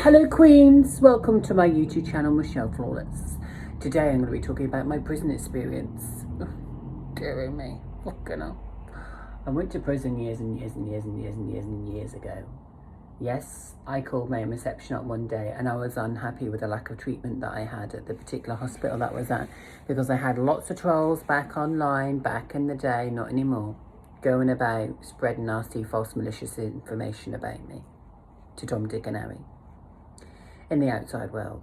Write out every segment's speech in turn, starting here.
Hello Queens, welcome to my YouTube channel, Michelle Flawless. Today I'm going to be talking about my prison experience. Dear me, fucking hell. I went to prison years ago. Yes, I called main reception up one day and I was unhappy with the lack of treatment that I had at the particular hospital that I was at, because I had lots of trolls back online, back in the day, not anymore, going about spreading nasty, false, malicious information about me to Tom, Dick and Harry in the outside world.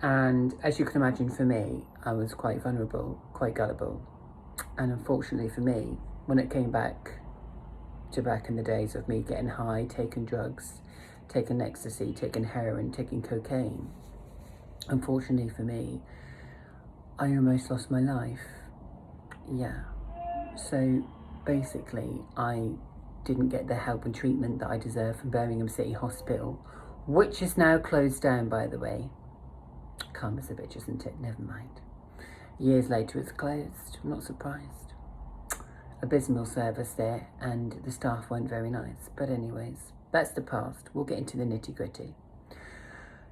And as you can imagine, for me, I was quite vulnerable, quite gullible. And unfortunately for me, when it came back to back in the days of me getting high, taking drugs, taking ecstasy, taking heroin, taking cocaine, unfortunately for me, I almost lost my life. Yeah. So basically, I didn't get the help and treatment that I deserved from Birmingham City Hospital, which is now closed down, by the way. Karma's a bitch, isn't it? Never mind. Years later, it's closed. I'm not surprised. Abysmal service there, and the staff weren't very nice. But anyways, that's the past. We'll get into the nitty-gritty.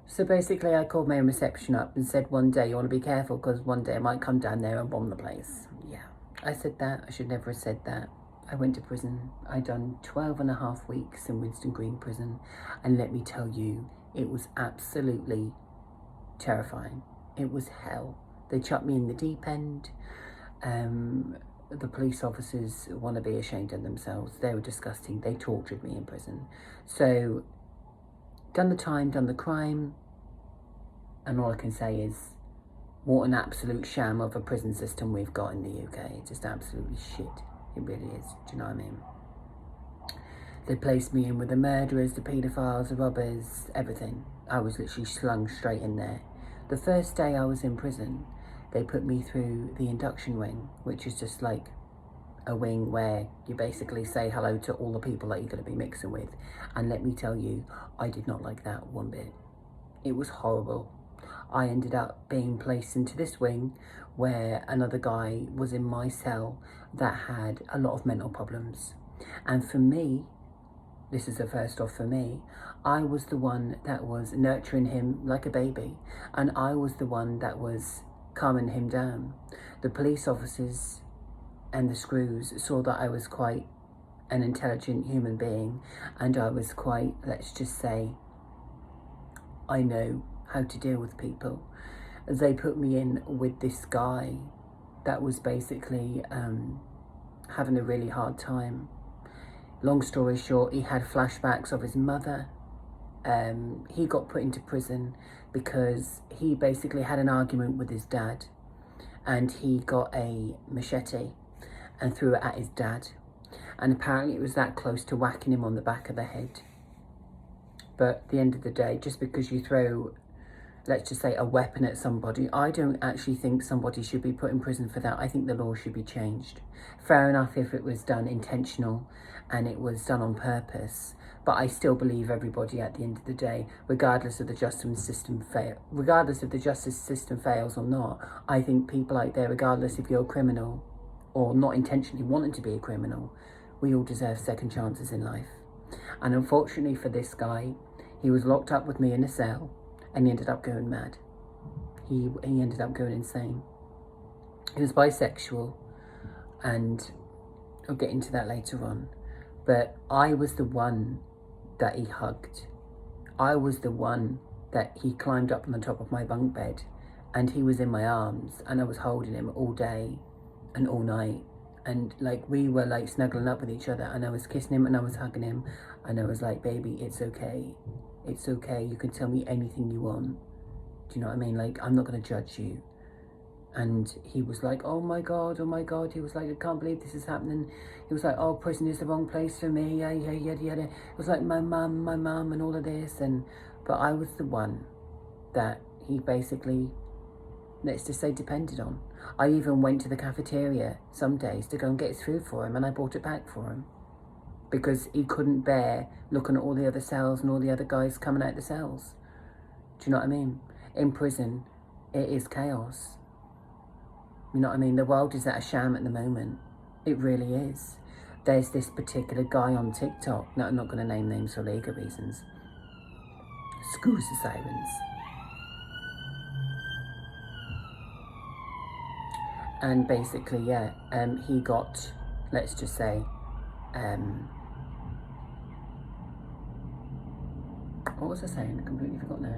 So basically, I called my reception up and said, one day, you want to be careful, because one day I might come down there and bomb the place. Yeah, I said that. I should never have said that. I went to prison. I'd done 12.5 weeks in Winston Green prison. And let me tell you, it was absolutely terrifying. It was hell. They chucked me in the deep end. The police officers want to be ashamed of themselves. They were disgusting. They tortured me in prison. So, done the time, done the crime. And all I can say is, what an absolute sham of a prison system we've got in the UK. Just absolutely shit. It really is. Do you know what I mean? They placed me in with the murderers, the paedophiles, the robbers, everything. I was literally slung straight in there. The first day I was in prison, they put me through the induction wing, which is just like a wing where you basically say hello to all the people that you're going to be mixing with. And let me tell you, I did not like that one bit. It was horrible. I ended up being placed into this wing where another guy was in my cell that had a lot of mental problems. And for me, this is the first off for me, I was the one that was nurturing him like a baby. And I was the one that was calming him down. The police officers and the screws saw that I was quite an intelligent human being. And I was quite, let's just say, I know how to deal with people. They put me in with this guy that was basically having a really hard time. Long story short, he had flashbacks of his mother. He got put into prison because he basically had an argument with his dad, and he got a machete and threw it at his dad. And apparently it was that close to whacking him on the back of the head. But at the end of the day, just because you throw, let's just say, a weapon at somebody, I don't actually think somebody should be put in prison for that. I think the law should be changed. Fair enough if it was done intentional and it was done on purpose, but I still believe everybody at the end of the day, regardless if the justice system fails or not, I think people out there, regardless if you're a criminal or not intentionally wanting to be a criminal, we all deserve second chances in life. And unfortunately for this guy, he was locked up with me in a cell. And he ended up going mad. He ended up going insane. He was bisexual, and I'll get into that later on. But I was the one that he hugged. I was the one that he climbed up on the top of my bunk bed, and he was in my arms, and I was holding him all day and all night. And like we were like snuggling up with each other, and I was kissing him and I was hugging him, and I was like, baby, it's okay. It's okay, you can tell me anything you want. Do you know what I mean? Like, I'm not going to judge you. And he was like, oh my God. He was like, I can't believe this is happening. He was like, oh, prison is the wrong place for me. Yeah. It was like my mum and all of this. But I was the one that he basically, let's just say, depended on. I even went to the cafeteria some days to go and get his food for him, and I brought it back for him. Because he couldn't bear looking at all the other cells and all the other guys coming out the cells. Do you know what I mean? In prison, it is chaos. You know what I mean? The world is at a sham at the moment. It really is. There's this particular guy on TikTok, no, I'm not going to name names for legal reasons, Screws the sirens. And basically, yeah, he got, let's just say, what was I saying? I completely forgot now.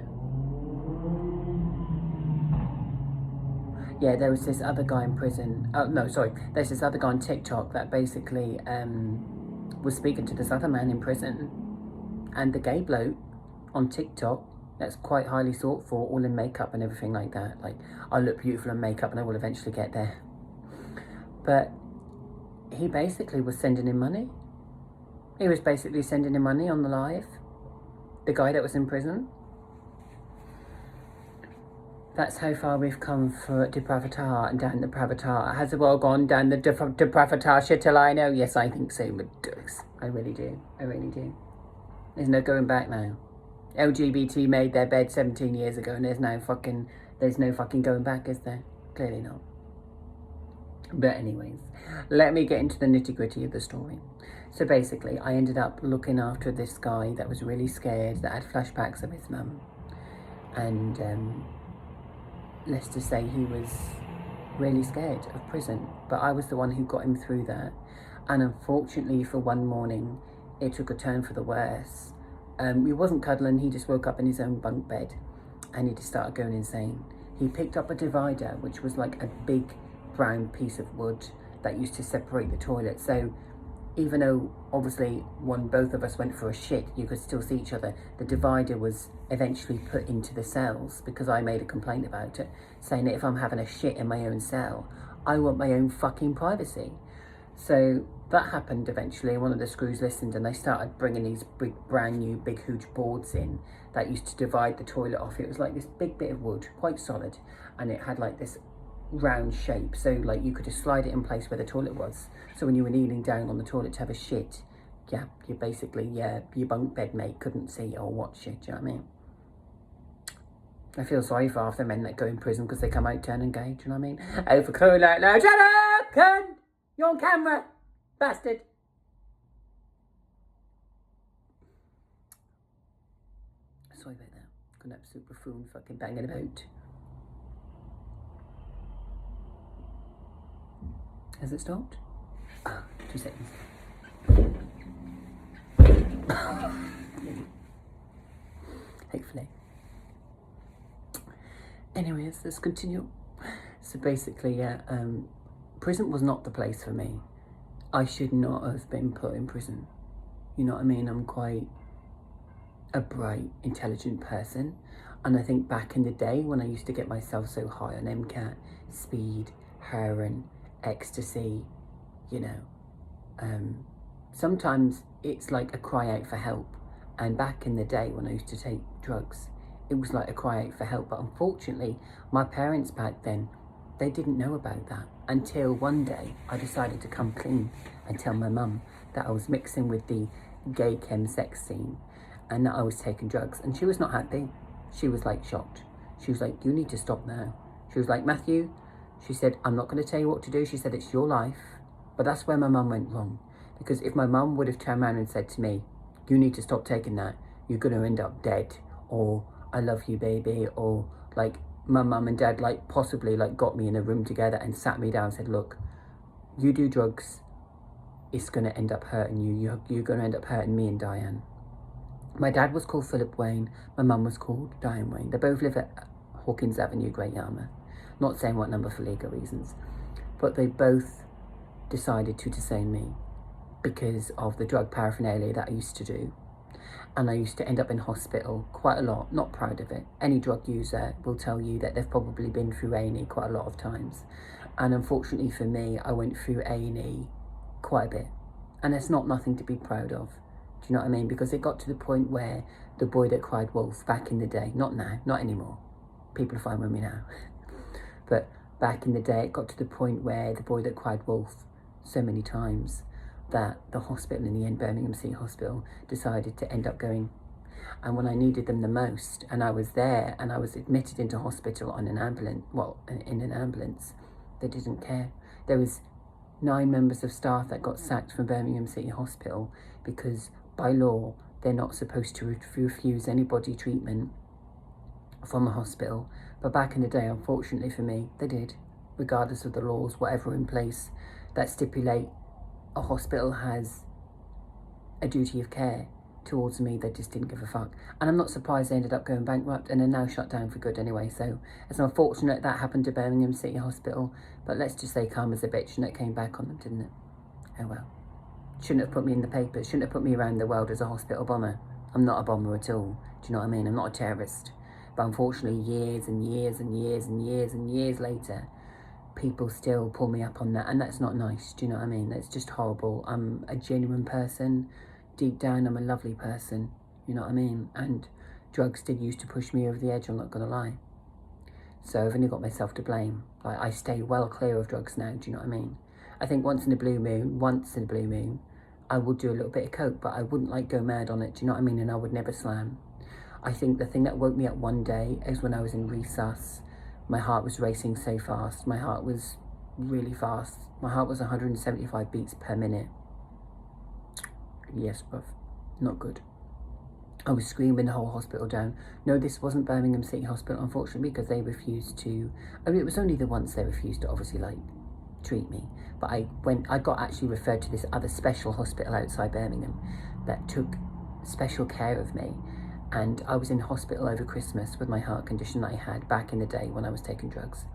Yeah, there was this other guy in prison. Oh, no, sorry. There's this other guy on TikTok that basically was speaking to this other man in prison. And the gay bloke on TikTok, that's quite highly sought for, all in makeup and everything like that. Like, I look beautiful in makeup and I will eventually get there. But he basically was sending him money. He was basically sending him money on the live. The guy that was in prison. That's how far we've come for depravita and down the pravita. Has the world gone down the depravita shitalino? Yes, I think so, Madux. I really do. I really do. There's no going back now. LGBT made their bed 17 years ago and there's no fucking going back, is there? Clearly not. But anyways, let me get into the nitty-gritty of the story. So basically, I ended up looking after this guy that was really scared, that had flashbacks of his mum. And let's just say he was really scared of prison. But I was the one who got him through that. And unfortunately, for one morning, it took a turn for the worse. He wasn't cuddling, he just woke up in his own bunk bed. And he just started going insane. He picked up a divider, which was like a big brown piece of wood that used to separate the toilet. So even though obviously both of us went for a shit, you could still see each other. The divider was eventually put into the cells because I made a complaint about it, saying that if I'm having a shit in my own cell, I want my own fucking privacy. So that happened eventually. One of the screws listened and they started bringing these big, brand new, big, huge boards in that used to divide the toilet off. It was like this big bit of wood, quite solid, and it had like this round shape, so like you could just slide it in place where the toilet was. So when you were kneeling down on the toilet to have a shit, yeah, you basically, yeah, your bunk bed mate couldn't see or watch shit, do you know what I mean? I feel sorry for half the men that go in prison because they come out turning gay, do you know what I mean? Oh, for crying out loud, shut up, cunt! You're on camera, bastard! Sorry about that. Got an absolute buffoon fucking banging about. Has it stopped? 2 seconds. Hopefully. Anyways, let's continue. So basically, yeah, prison was not the place for me. I should not have been put in prison. You know what I mean? I'm quite a bright, intelligent person. And I think back in the day when I used to get myself so high on MCAT, speed, heroin, ecstasy, you know, sometimes it's like a cry out for help. And back in the day when I used to take drugs, it was like a cry out for help. But unfortunately, my parents back then, they didn't know about that until one day I decided to come clean and tell my mum that I was mixing with the gay chem sex scene and that I was taking drugs. And she was not happy. She was like shocked. She was like, you need to stop now. She was like, Matthew, she said, I'm not going to tell you what to do. She said, it's your life. But that's where my mum went wrong. Because if my mum would have turned around and said to me, you need to stop taking that, you're going to end up dead, or I love you, baby, or like my mum and dad like possibly like got me in a room together and sat me down and said, look, you do drugs, it's going to end up hurting you. You're going to end up hurting me and Diane. My dad was called Philip Wayne. My mum was called Diane Wayne. They both live at Hawkins Avenue, Great Yarmouth. Not saying what number for legal reasons. But they both decided to disown me because of the drug paraphernalia that I used to do. And I used to end up in hospital quite a lot, not proud of it. Any drug user will tell you that they've probably been through A&E quite a lot of times. And unfortunately for me, I went through A&E quite a bit. And it's not nothing to be proud of. Do you know what I mean? Because it got to the point where the boy that cried wolf back in the day, not now, not anymore. People are fine with me now. But back in the day, it got to the point where the boy that cried wolf so many times that the hospital, in the end, Birmingham City Hospital, decided to end up going. And when I needed them the most, and I was there, and I was admitted into hospital on an ambulance, in an ambulance, they didn't care. There was 9 members of staff that got sacked from Birmingham City Hospital because by law, they're not supposed to refuse anybody treatment from a hospital. But back in the day, unfortunately for me, they did, regardless of the laws, whatever in place that stipulate a hospital has a duty of care towards me. They just didn't give a fuck. And I'm not surprised they ended up going bankrupt and are now shut down for good anyway. So it's unfortunate that happened to Birmingham City Hospital, but let's just say karma's a bitch and it came back on them, didn't it? Oh well. Shouldn't have put me in the papers, shouldn't have put me around the world as a hospital bomber. I'm not a bomber at all. Do you know what I mean? I'm not a terrorist. But unfortunately, years and years and years and years and years later, people still pull me up on that, and that's not nice. Do you know what I mean? That's just horrible. I'm a genuine person. Deep down, I'm a lovely person. You know what I mean? And drugs did used to push me over the edge, I'm not going to lie. So I've only got myself to blame. Like, I stay well clear of drugs now, do you know what I mean? I think once in a blue moon, I would do a little bit of coke, but I wouldn't like go mad on it, do you know what I mean? And I would never slam. I think the thing that woke me up one day is when I was in resus. My heart was racing so fast. My heart was really fast. My heart was 175 beats per minute. Yes, bruv. Not good. I was screaming the whole hospital down. No, this wasn't Birmingham City Hospital, unfortunately, because they refused to... I mean, it was only the once they refused to obviously, like, treat me. But I got actually referred to this other special hospital outside Birmingham that took special care of me. And I was in hospital over Christmas with my heart condition that I had back in the day when I was taking drugs.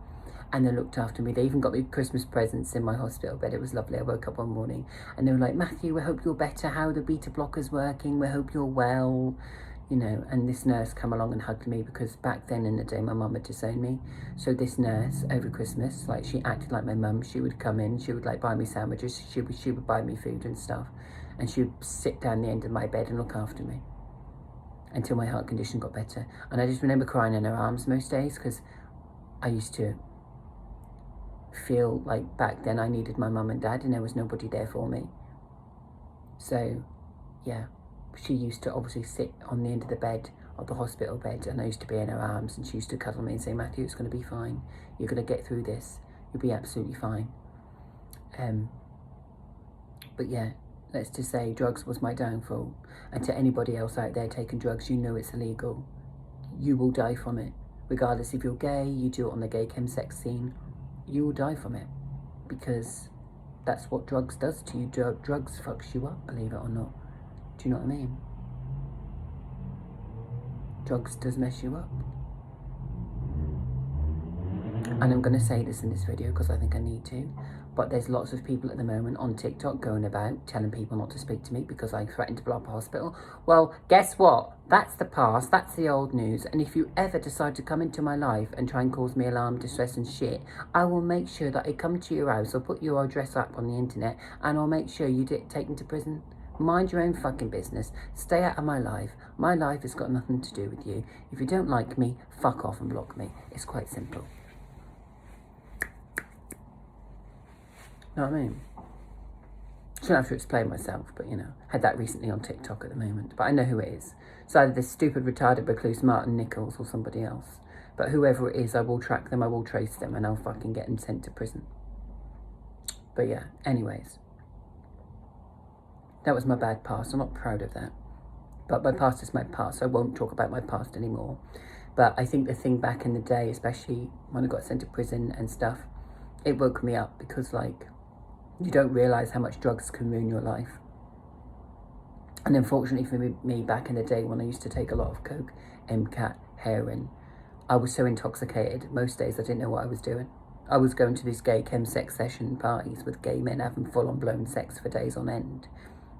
And they looked after me. They even got me Christmas presents in my hospital bed. It was lovely. I woke up one morning and they were like, Matthew, we hope you're better. How are the beta blockers working? We hope you're well. You know, and this nurse came along and hugged me because back then in the day, my mum had disowned me. So this nurse over Christmas, like, she acted like my mum. She would come in, she would like buy me sandwiches. She would buy me food and stuff. And she would sit down the end of my bed and look after me until my heart condition got better. And I just remember crying in her arms most days because I used to feel like back then I needed my mum and dad and there was nobody there for me. So, yeah, she used to obviously sit on the end of the bed, of the hospital bed, and I used to be in her arms and she used to cuddle me and say, Matthew, it's going to be fine. You're going to get through this. You'll be absolutely fine. But yeah, let's just say drugs was my downfall. And to anybody else out there taking drugs, you know it's illegal. You will die from it. Regardless if you're gay, you do it on the gay chemsex scene, you will die from it. Because that's what drugs does to you. Drugs fucks you up, believe it or not. Do you know what I mean? Drugs does mess you up. And I'm going to say this in this video because I think I need to. But there's lots of people at the moment on TikTok going about telling people not to speak to me because I threatened to blow up a hospital. Well, guess what? That's the past. That's the old news. And if you ever decide to come into my life and try and cause me alarm, distress and shit, I will make sure that I come to your house or put your address up on the internet and I'll make sure you get taken to prison. Mind your own fucking business. Stay out of my life. My life has got nothing to do with you. If you don't like me, fuck off and block me. It's quite simple. Know what I mean? Shouldn't have to explain myself, but you know, had that recently on TikTok at the moment. But I know who it is. It's either this stupid, retarded, recluse Martin Nichols or somebody else. But whoever it is, I will track them, I will trace them, and I'll fucking get them sent to prison. But yeah, anyways. That was my bad past. I'm not proud of that. But my past is my past. So I won't talk about my past anymore. But I think the thing back in the day, especially when I got sent to prison and stuff, it woke me up because, like, you don't realise how much drugs can ruin your life. And unfortunately for me, back in the day when I used to take a lot of coke, MCAT, heroin, I was so intoxicated, most days I didn't know what I was doing. I was going to these gay chemsex session parties with gay men having full-on blown sex for days on end.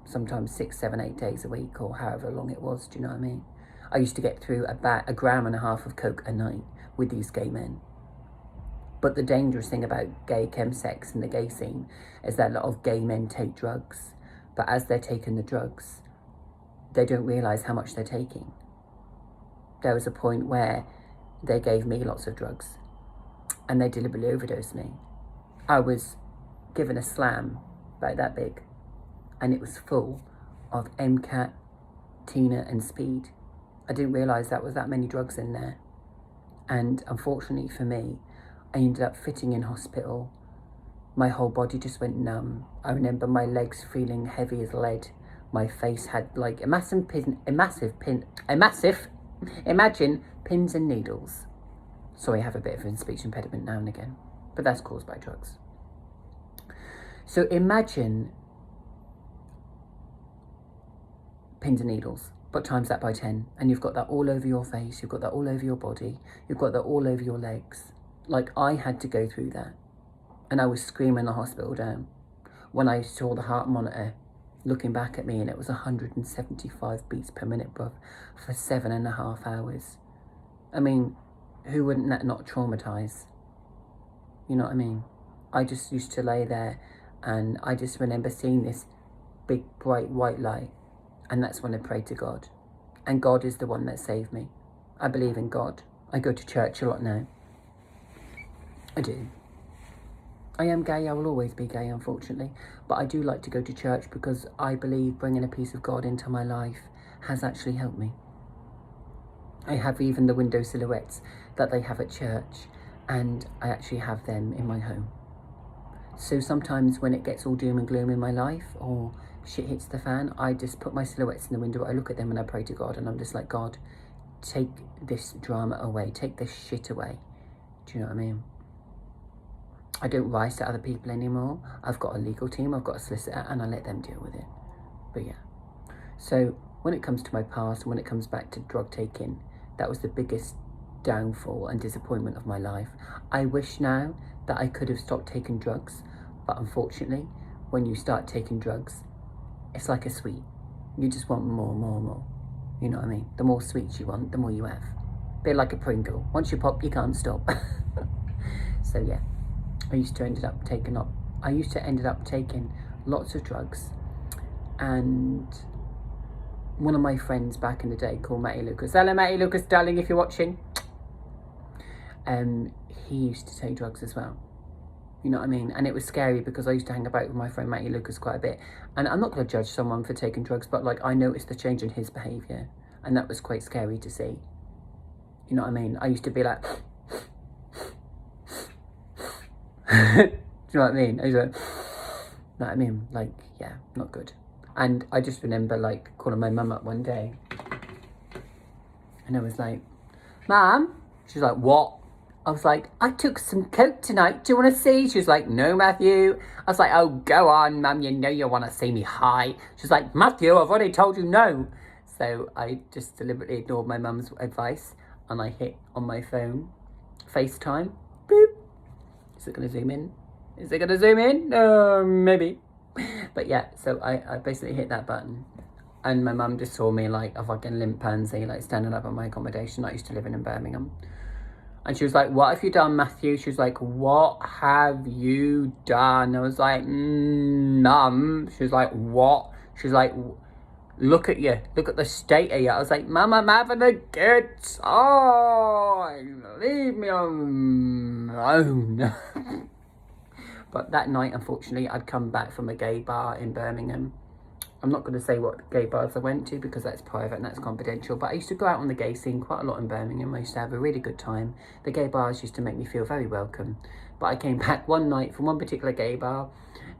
Sometimes 6, 7, 8 days a week or however long it was, do you know what I mean? I used to get through a gram and a half of coke a night with these gay men. But the dangerous thing about gay chemsex and the gay scene is that a lot of gay men take drugs. But as they're taking the drugs, they don't realise how much they're taking. There was a point where they gave me lots of drugs and they deliberately overdosed me. I was given a slam about that big and it was full of MCAT, Tina and speed. I didn't realise that was that many drugs in there. And unfortunately for me, I ended up fitting in hospital. My whole body just went numb. I remember my legs feeling heavy as lead. My face had like imagine pins and needles. Sorry, I have a bit of a speech impediment now and again, but that's caused by drugs. So imagine pins and needles, but times that by 10, and you've got that all over your face, you've got that all over your body, you've got that all over your legs. Like, I had to go through that, and I was screaming the hospital down when I saw the heart monitor looking back at me, and it was 175 beats per minute, bruv, for 7.5 hours. I mean, who wouldn't that not traumatize? You know what I mean? I just used to lay there, and I just remember seeing this big bright white light, and that's when I prayed to God. And God is the one that saved me. I believe in God. I go to church a lot now. I do. I am gay. I will always be gay, unfortunately. But I do like to go to church because I believe bringing a piece of God into my life has actually helped me. I have even the window silhouettes that they have at church, and I actually have them in my home. So sometimes when it gets all doom and gloom in my life, or shit hits the fan, I just put my silhouettes in the window, I look at them and I pray to God, and I'm just like, God, take this drama away, take this shit away. Do you know what I mean? I don't rise to other people anymore. I've got a legal team, I've got a solicitor, and I let them deal with it. But yeah. So when it comes to my past, when it comes back to drug taking, that was the biggest downfall and disappointment of my life. I wish now that I could have stopped taking drugs, but unfortunately, when you start taking drugs, it's like a sweet. You just want more, more, more. You know what I mean? The more sweets you want, the more you have. Bit like a Pringle. Once you pop, you can't stop. So yeah, I used to end up taking lots of drugs, and one of my friends back in the day called Matty Lucas. Hello, Matty Lucas, darling, if you're watching. He used to take drugs as well. You know what I mean? And it was scary because I used to hang about with my friend Matty Lucas quite a bit. And I'm not going to judge someone for taking drugs, but like, I noticed the change in his behaviour, and that was quite scary to see. You know what I mean? I used to be like, do you know what I mean? I was like, you know what I mean? Like, yeah, not good. And I just remember like calling my mum up one day, and I was like, Mum? She's like, what? I was like, I took some coke tonight. Do you want to see? She was like, no, Matthew. I was like, oh, go on, Mum. You know you want to see me high. She's like, Matthew, I've already told you no. So I just deliberately ignored my mum's advice, and I hit on my phone, FaceTime. Boop. Is it going to zoom in? Is it going to zoom in? Maybe. But yeah, so I basically hit that button. And my mum just saw me like a fucking limp pansy, like standing up at my accommodation. I used to live in Birmingham. And she was like, what have you done, Matthew? She was like, what have you done? I was like, Mum. She was like, what? She was like, look at you. Look at the state of you. I was like, Mum, I'm having a good time. Leave me alone. But that night, unfortunately, I'd come back from a gay bar in Birmingham. I'm not going to say what gay bars I went to because that's private and that's confidential, but I used to go out on the gay scene quite a lot in Birmingham. I used to have a really good time. The gay bars used to make me feel very welcome. But I came back one night from one particular gay bar,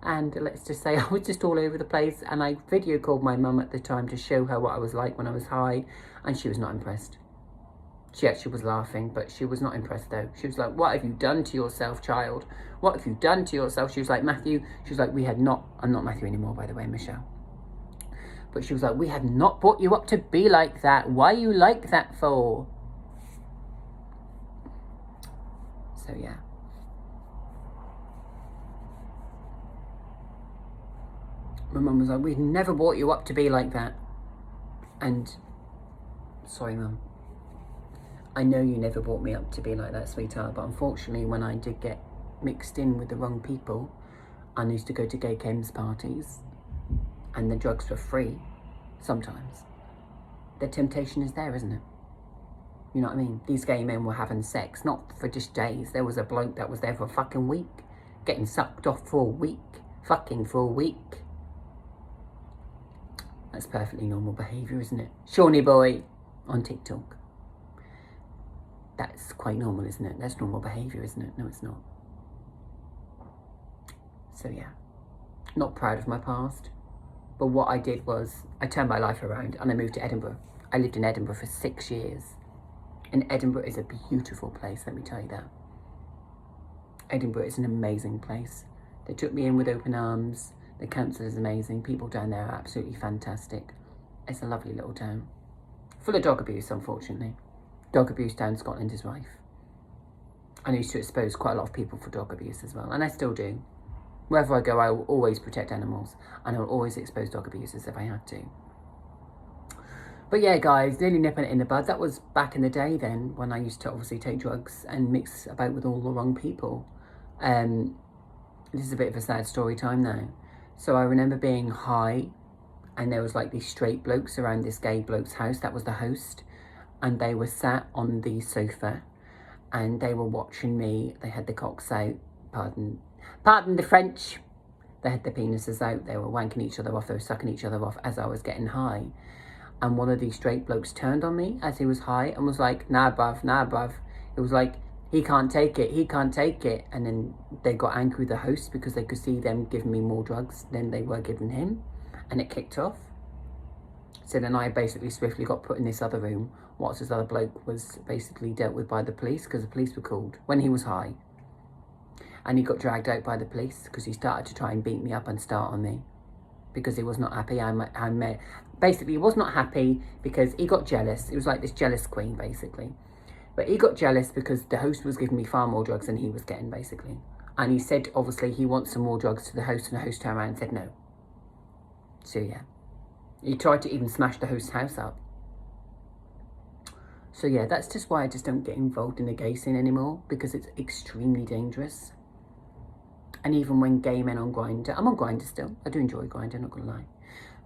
and let's just say I was just all over the place, and I video called my mum at the time to show her what I was like when I was high, and she was not impressed. She actually was laughing, but she was not impressed though. She was like, what have you done to yourself, child? What have you done to yourself? She was like, Matthew, she was like, I'm not Matthew anymore, by the way, Michelle. But she was like, we had not brought you up to be like that. Why are you like that for? So yeah. My mum was like, we've never brought you up to be like that. And, sorry, Mum. I know you never brought me up to be like that, sweetheart. But unfortunately, when I did get mixed in with the wrong people, I used to go to gay chems parties, and the drugs were free. Sometimes the temptation is there, isn't it? You know what I mean? These gay men were having sex, not for just days. There was a bloke that was there for a fucking week, getting sucked off for a week, fucking for a week. That's perfectly normal behaviour, isn't it? Shawnee boy on TikTok. That's quite normal, isn't it? That's normal behaviour, isn't it? No, it's not. So yeah, not proud of my past. But what I did was I turned my life around and I moved to Edinburgh. I lived in Edinburgh for 6 years. And Edinburgh is a beautiful place, let me tell you that. Edinburgh is an amazing place. They took me in with open arms. The council is amazing. People down there are absolutely fantastic. It's a lovely little town. Full of dog abuse, unfortunately. Dog abuse down in Scotland is rife. I used to expose quite a lot of people for dog abuse as well, and I still do. Wherever I go, I will always protect animals, and I will always expose dog abusers if I have to. But yeah, guys, nearly nipping it in the bud. That was back in the day then, when I used to obviously take drugs and mix about with all the wrong people. This is a bit of a sad story time now. So I remember being high, and there was like these straight blokes around this gay bloke's house. That was the host, and they were sat on the sofa, and they were watching me. They had the cocks out, pardon the French. They had their penises out. They were wanking each other off. They were sucking each other off as I was getting high. And one of these straight blokes turned on me as he was high and was like, nah, bruv, nah, bruv. It was like, he can't take it, he can't take it. And then they got angry with the host because they could see them giving me more drugs than they were giving him. And it kicked off. So then I basically swiftly got put in this other room whilst this other bloke was basically dealt with by the police, because the police were called when he was high. And he got dragged out by the police because he started to try and beat me up and start on me because he was not happy. Basically, he was not happy because he got jealous. It was like this jealous queen, basically. But he got jealous because the host was giving me far more drugs than he was getting, basically. And he said, obviously, he wants some more drugs to the host, and the host turned around and said no. So, yeah. He tried to even smash the host's house up. So, yeah, that's just why I just don't get involved in the gay scene anymore, because it's extremely dangerous. And even when gay men on Grindr, I'm on Grindr still. I do enjoy Grindr, not gonna lie.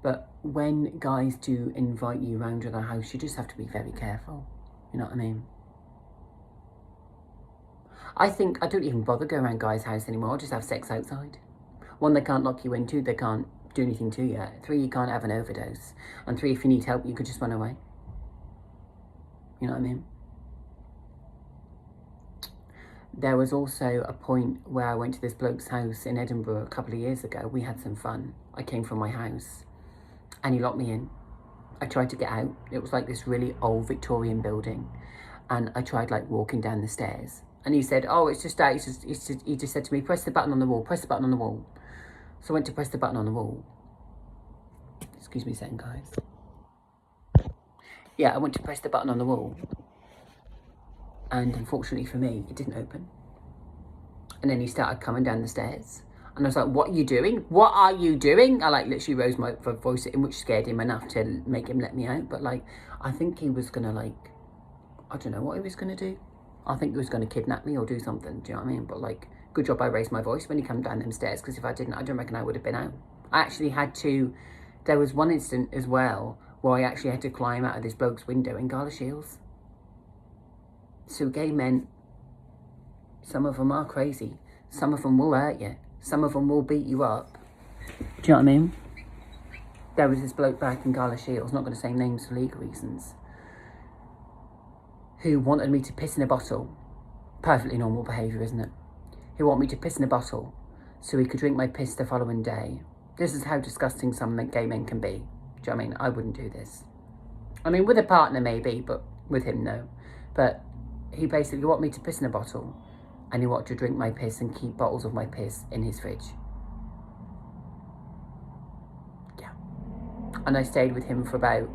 But when guys do invite you round to their house, you just have to be very careful. You know what I mean? I think I don't even bother going around guys' house anymore. I'll just have sex outside. 1, they can't lock you in. 2, they can't do anything to you. 3, you can't have an overdose. And 3, if you need help, you could just run away. You know what I mean? There was also a point where I went to this bloke's house in Edinburgh a couple of years ago. We had some fun. I came from my house and he locked me in. I tried to get out. It was like this really old Victorian building. And I tried like walking down the stairs. And he said, oh, it's just that. He just said to me, press the button on the wall, press the button on the wall. So I went to press the button on the wall. Excuse me a second, guys. Yeah, I went to press the button on the wall. And unfortunately for me, it didn't open. And then he started coming down the stairs. And I was like, what are you doing? What are you doing? I like literally rose my voice at him, which scared him enough to make him let me out. But like, I think he was gonna like, I don't know what he was gonna do. I think he was gonna kidnap me or do something, do you know what I mean? But like, good job I raised my voice when he came down them stairs, because if I didn't, I don't reckon I would have been out. I actually had to, there was one instant as well where I actually had to climb out of this bloke's window in Gala Shields. So gay men, some of them are crazy. Some of them will hurt you. Some of them will beat you up. Do you know what I mean? There was this bloke back in Gala Shields, not going to say names for legal reasons, who wanted me to piss in a bottle. Perfectly normal behaviour, isn't it? He wanted me to piss in a bottle so he could drink my piss the following day. This is how disgusting some gay men can be. Do you know what I mean? I wouldn't do this. I mean, with a partner maybe, but with him, no. But he basically wanted me to piss in a bottle, and he wanted to drink my piss and keep bottles of my piss in his fridge. Yeah. And I stayed with him for about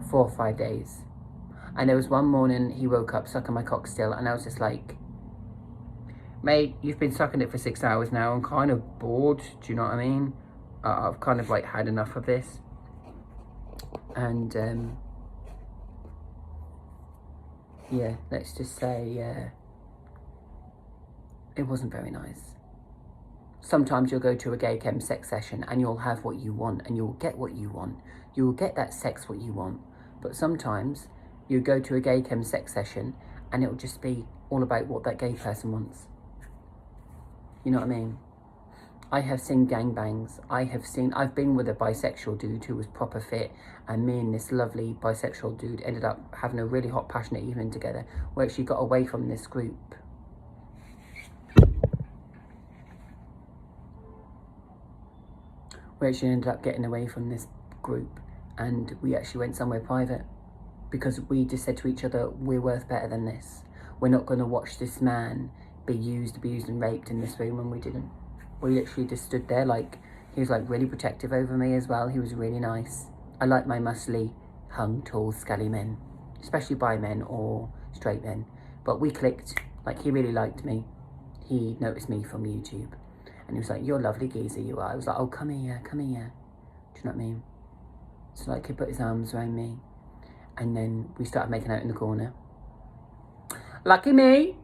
4 or 5 days. And there was one morning he woke up sucking my cock still, and I was just like, mate, you've been sucking it for 6 hours now. I'm kind of bored. Do you know what I mean? I've kind of like had enough of this. And yeah, let's just say it wasn't very nice. Sometimes you'll go to a gay chem sex session and you'll have what you want and you'll get what you want. You'll get that sex what you want. But sometimes you go to a gay chem sex session and it'll just be all about what that gay person wants. You know what I mean? I have seen gangbangs. I've been with a bisexual dude who was proper fit, and me and this lovely bisexual dude ended up having a really hot, passionate evening together. We actually got away from this group. We actually ended up getting away from this group and we actually went somewhere private because we just said to each other, we're worth better than this. We're not going to watch this man be used, abused and raped in this room, and we didn't. We literally just stood there, like, he was like really protective over me as well. He was really nice. I like my muscly, hung, tall, skelly men, especially bi men or straight men. But we clicked, like he really liked me. He noticed me from YouTube and he was like, you're a lovely geezer, you are. I was like, oh, come here, come here. Do you know what I mean? So like he put his arms around me and then we started making out in the corner. Lucky me.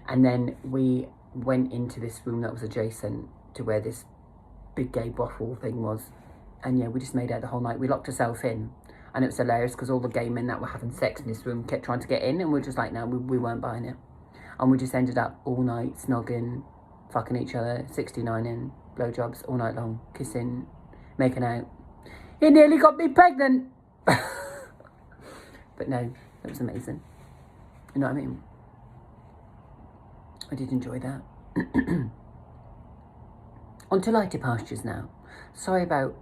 And then we went into this room that was adjacent to where this big gay brothel thing was. And yeah, we just made out the whole night. We locked ourselves in. And it was hilarious because all the gay men that were having sex in this room kept trying to get in. And we were just like, no, we weren't buying it. And we just ended up all night snogging, fucking each other, 69ing, blowjobs all night long, kissing, making out. He nearly got me pregnant. But no, it was amazing. You know what I mean? I did enjoy that. On to lighter pastures now. Sorry about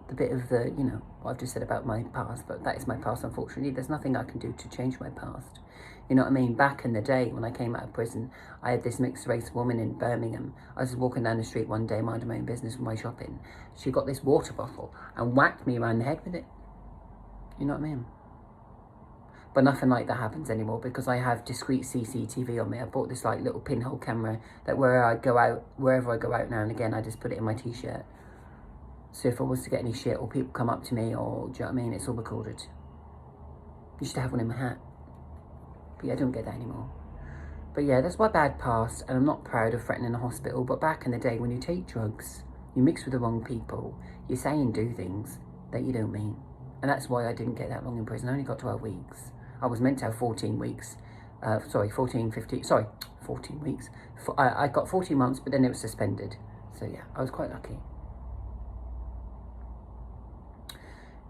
the bit of the, you know, what I've just said about my past, but that is my past, unfortunately. There's nothing I can do to change my past. You know what I mean? Back in the day when I came out of prison, I had this mixed race woman in Birmingham. I was walking down the street one day, minding my own business with my shopping. She got this water bottle and whacked me around the head with it. You know what I mean? But nothing like that happens anymore because I have discreet CCTV on me. I bought this like little pinhole camera that wherever I go out now and again, I just put it in my t-shirt. So if I was to get any shit or people come up to me or, do you know what I mean? It's all recorded. Used to have one in my hat. But yeah, I don't get that anymore. But yeah, that's my bad past, and I'm not proud of threatening a hospital, but back in the day when you take drugs, you mix with the wrong people, you say and do things that you don't mean. And that's why I didn't get that long in prison. I only got 12 weeks. I was meant to have 14 weeks. 14 weeks. I got 14 months, but then it was suspended. So yeah, I was quite lucky.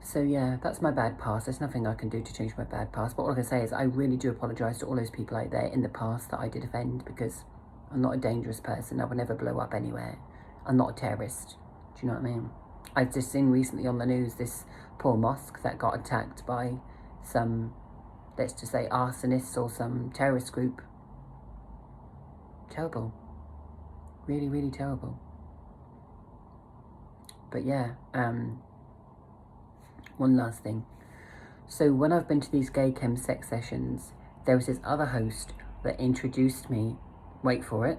So yeah, that's my bad past. There's nothing I can do to change my bad past. But all I can say is I really do apologise to all those people out there in the past that I did offend, because I'm not a dangerous person. I would never blow up anywhere. I'm not a terrorist. Do you know what I mean? I've just seen recently on the news this poor mosque that got attacked by some, let's just say, arsonists or some terrorist group. Terrible. Really, really terrible. But yeah, one last thing. So when I've been to these gay chem sex sessions, there was this other host that introduced me, wait for it,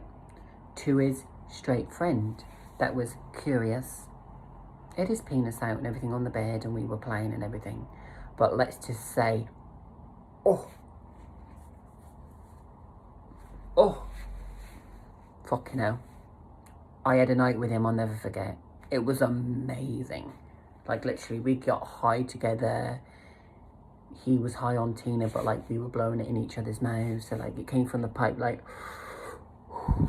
to his straight friend that was curious. He had his penis out and everything on the bed and we were playing and everything. But let's just say, oh, fucking hell. I had a night with him I'll never forget. It was amazing. Like literally we got high together. He was high on Tina, but like we were blowing it in each other's mouths. So like it came from the pipe like,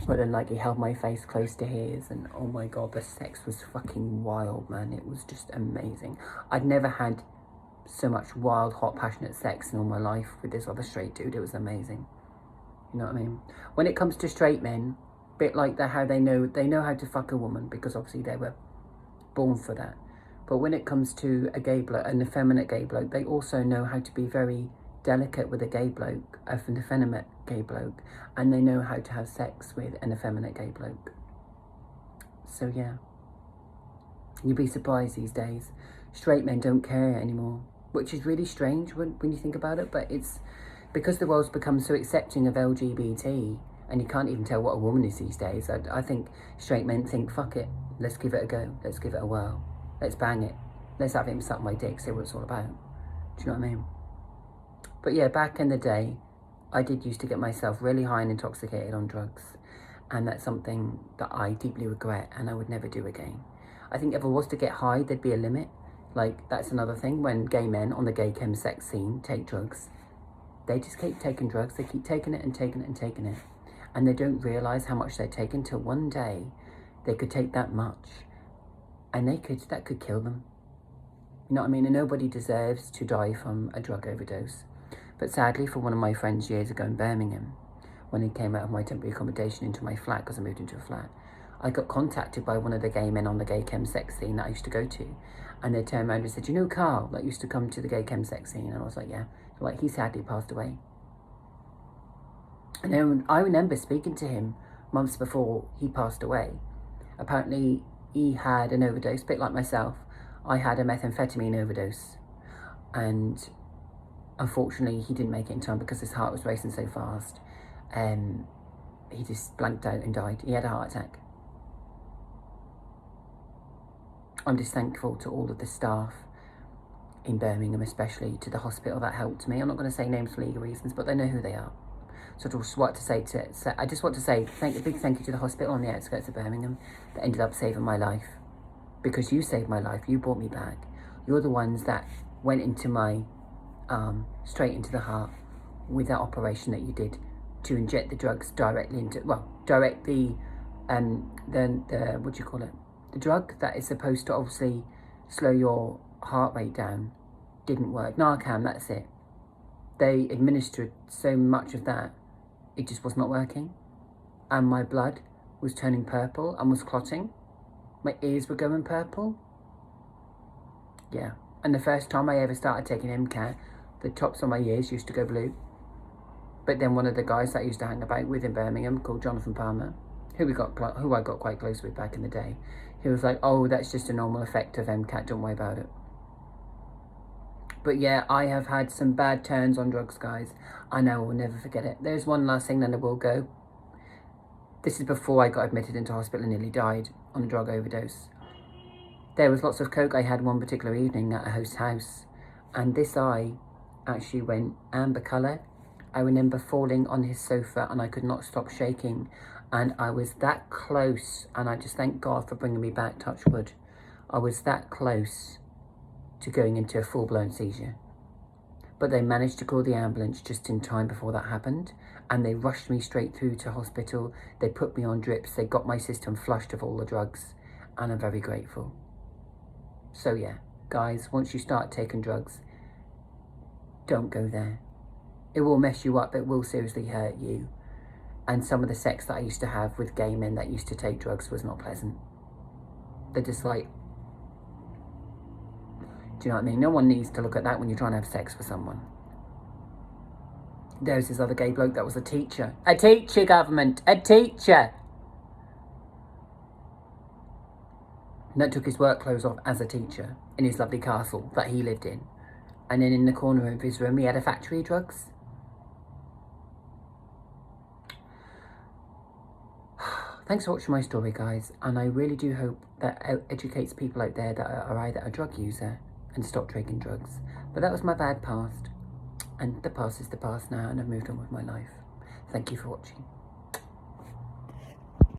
but then like he held my face close to his, and oh my God, the sex was fucking wild, man. It was just amazing. I'd never had so much wild, hot, passionate sex in all my life with this other straight dude. It was amazing. You know what I mean? When it comes to straight men, bit like that, how they know how to fuck a woman because obviously they were born for that. But when it comes to a gay bloke, an effeminate gay bloke, they also know how to be very delicate with a gay bloke, an effeminate gay bloke, and they know how to have sex with an effeminate gay bloke. So yeah, you'd be surprised these days. Straight men don't care anymore, which is really strange when you think about it, but it's because the world's become so accepting of LGBT, and you can't even tell what a woman is these days. I think straight men think, fuck it, let's give it a go, let's give it a whirl. Let's bang it. Let's have him suck my dick, see what it's all about. Do you know what I mean? But yeah, back in the day, I did used to get myself really high and intoxicated on drugs. And that's something that I deeply regret and I would never do again. I think if I was to get high, there'd be a limit. Like, that's another thing. When gay men on the gay chem sex scene take drugs, they just keep taking drugs. They keep taking it and taking it and taking it. And they don't realise how much they're taking till one day they could take that much. And that could kill them. You know what I mean? And nobody deserves to die from a drug overdose. But sadly, for one of my friends years ago in Birmingham, when he came out of my temporary accommodation into my flat, because I moved into a flat, I got contacted by one of the gay men on the gay chem sex scene that I used to go to. And they turned around and said, you know Carl that used to come to the gay chem sex scene? And I was like, yeah. They're like, he sadly passed away. And then I remember speaking to him months before he passed away. Apparently he had an overdose, a bit like myself. I had a methamphetamine overdose. And unfortunately he didn't make it in time because his heart was racing so fast. He just blanked out and died. He had a heart attack. I'm just thankful to all of the staff in Birmingham, especially to the hospital that helped me. I'm not going to say names for legal reasons, but they know who they are. So I just want to say a big thank you to the hospital on the outskirts of Birmingham that ended up saving my life. Because you saved my life, you brought me back. You're the ones that went into my arm, straight into the heart, with that operation that you did to inject the drugs directly into, what do you call it? The drug that is supposed to obviously slow your heart rate down didn't work. Narcan, that's it. They administered so much of that, it just was not working. And my blood was turning purple and was clotting. My ears were going purple. Yeah. And the first time I ever started taking MCAT, the tops of my ears used to go blue. But then one of the guys that I used to hang about with in Birmingham, called Jonathan Palmer, who I got quite close with back in the day, he was like, oh, that's just a normal effect of MCAT, don't worry about it. But yeah, I have had some bad turns on drugs, guys. I know I will never forget it. There's one last thing, then I will go. This is before I got admitted into hospital and nearly died on a drug overdose. There was lots of coke I had one particular evening at a host's house. And this eye actually went amber colour. I remember falling on his sofa and I could not stop shaking. And I was that close, and I just thank God for bringing me back, touch wood. I was that close to going into a full-blown seizure. But they managed to call the ambulance just in time before that happened, and they rushed me straight through to hospital. They put me on drips. They got my system flushed of all the drugs, and I'm very grateful. So yeah, guys, once you start taking drugs, don't go there. It will mess you up. It will seriously hurt you. And some of the sex that I used to have with gay men that used to take drugs was not pleasant. They're just like, do you know what I mean? No one needs to look at that when you're trying to have sex with someone. There was this other gay bloke that was a teacher. A teacher, government, a teacher. That took his work clothes off as a teacher in his lovely castle that he lived in. And then in the corner of his room, he had a factory of drugs. Thanks for watching my story, guys. And I really do hope that educates people out there that are either a drug user and stop taking drugs. But that was my bad past. And the past is the past now, and I've moved on with my life. Thank you for watching.